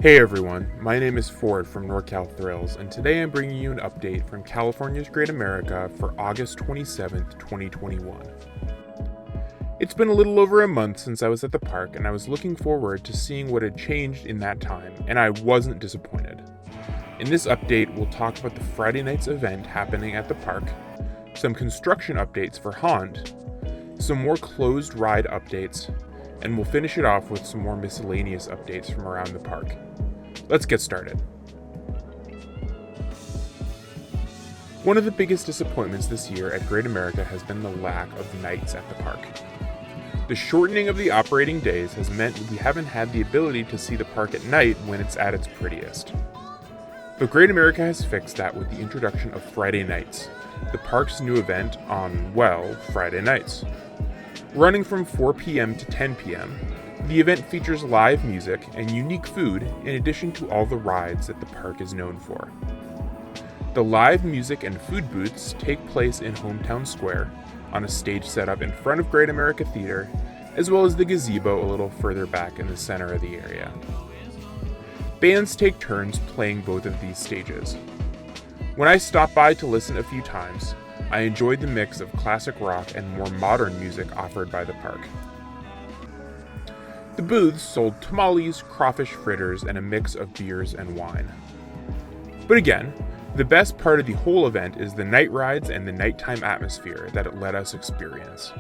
Hey everyone, my name is Ford from NorCal Thrills, and today I'm bringing you an update from California's Great America for August 27th, 2021. It's been a little over a month since I was at the park, and I was looking forward to seeing what had changed in that time, and I wasn't disappointed. In this update, we'll talk about the Friday night's event happening at the park, some construction updates for Haunt, some more closed ride updates, and we'll finish it off with some more miscellaneous updates from around the park. Let's get started. One of the biggest disappointments this year at Great America has been the lack of nights at the park. The shortening of the operating days has meant we haven't had the ability to see the park at night when it's at its prettiest. But Great America has fixed that with the introduction of Friday nights, the park's new event on, Friday nights. Running from 4 p.m. to 10 p.m., the event features live music and unique food in addition to all the rides that the park is known for. The live music and food booths take place in Hometown Square, on a stage set up in front of Great America Theater, as well as the gazebo a little further back in the center of the area. Bands take turns playing both of these stages. When I stopped by to listen a few times, I enjoyed the mix of classic rock and more modern music offered by the park. The booths sold tamales, crawfish fritters, and a mix of beers and wine. But again, the best part of the whole event is the night rides and the nighttime atmosphere that it let us experience.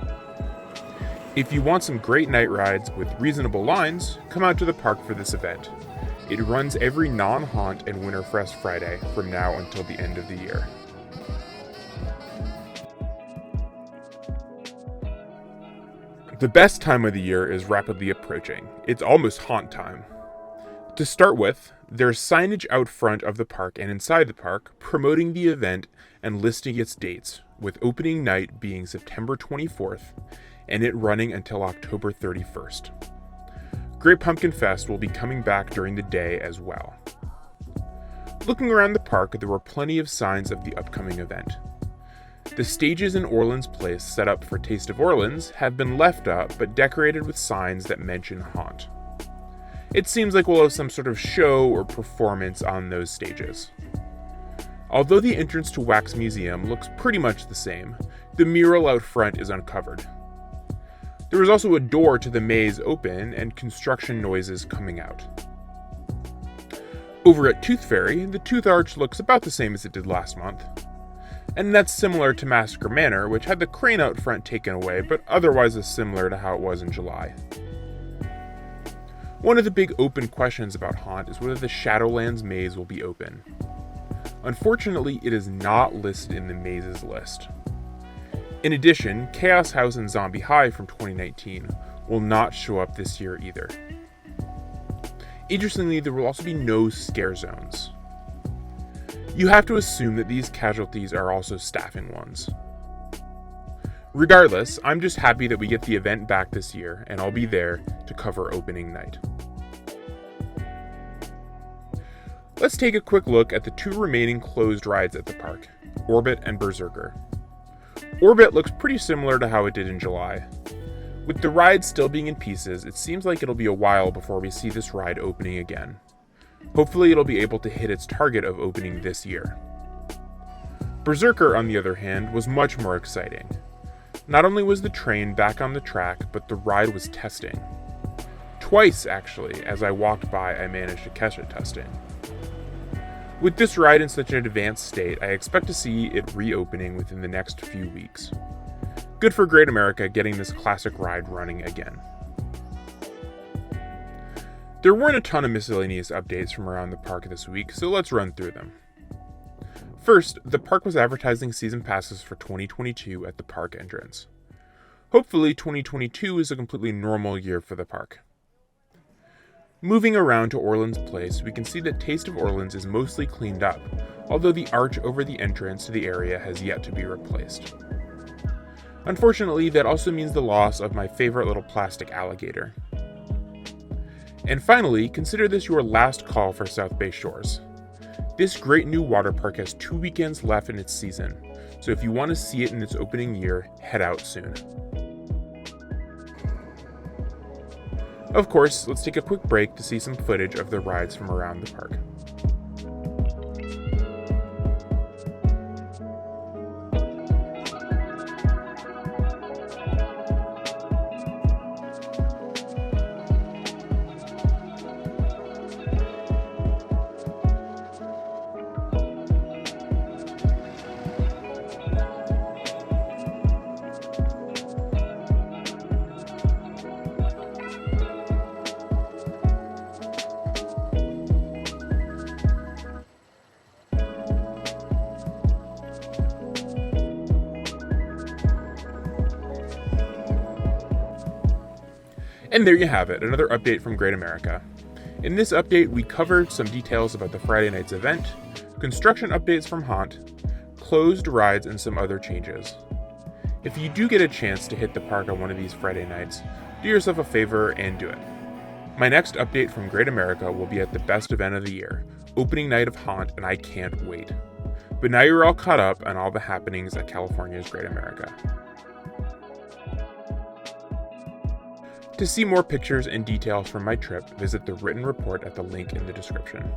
If you want some great night rides with reasonable lines, come out to the park for this event. It runs every non-Haunt and Winterfest Friday from now until the end of the year. The best time of the year is rapidly approaching. It's almost Haunt time. To start with, there's signage out front of the park and inside the park promoting the event and listing its dates, with opening night being September 24th and it running until October 31st. Great Pumpkin Fest will be coming back during the day as well. Looking around the park, there were plenty of signs of the upcoming event. The stages in Orleans Place set up for Taste of Orleans have been left up but decorated with signs that mention Haunt. It seems like we'll have some sort of show or performance on those stages. Although the entrance to Wax Museum looks pretty much the same, the mural out front is uncovered. There is also a door to the maze open and construction noises coming out. Over at Tooth Fairy, the Tooth Arch looks about the same as it did last month. And that's similar to Massacre Manor, which had the crane out front taken away, but otherwise is similar to how it was in July. One of the big open questions about Haunt is whether the Shadowlands maze will be open. Unfortunately, it is not listed in the mazes list. In addition, Chaos House and Zombie High from 2019 will not show up this year either. Interestingly, there will also be no scare zones. You have to assume that these casualties are also staffing ones. Regardless, I'm just happy that we get the event back this year, and I'll be there to cover opening night. Let's take a quick look at the two remaining closed rides at the park, Orbit and Berserker. Orbit looks pretty similar to how it did in July. With the ride still being in pieces, it seems like it'll be a while before we see this ride opening again. Hopefully it'll be able to hit its target of opening this year. Berserker, on the other hand, was much more exciting. Not only was the train back on the track, but the ride was testing. Twice, actually, as I walked by, I managed to catch it testing. With this ride in such an advanced state, I expect to see it reopening within the next few weeks. Good for Great America getting this classic ride running again. There weren't a ton of miscellaneous updates from around the park this week, so let's run through them. First, the park was advertising season passes for 2022 at the park entrance. Hopefully 2022 is a completely normal year for the park. Moving around to Orleans Place, we can see that Taste of Orleans is mostly cleaned up, although the arch over the entrance to the area has yet to be replaced. Unfortunately, that also means the loss of my favorite little plastic alligator. And finally, consider this your last call for South Bay Shores. This great new water park has 2 weekends left in its season, so if you want to see it in its opening year, head out soon. Of course, let's take a quick break to see some footage of the rides from around the park. And there you have it, another update from Great America. In this update, we covered some details about the Friday night's event, construction updates from Haunt, closed rides, and some other changes. If you do get a chance to hit the park on one of these Friday nights, do yourself a favor and do it. My next update from Great America will be at the best event of the year, opening night of Haunt, and I can't wait. But now you're all caught up on all the happenings at California's Great America. To see more pictures and details from my trip, visit the written report at the link in the description.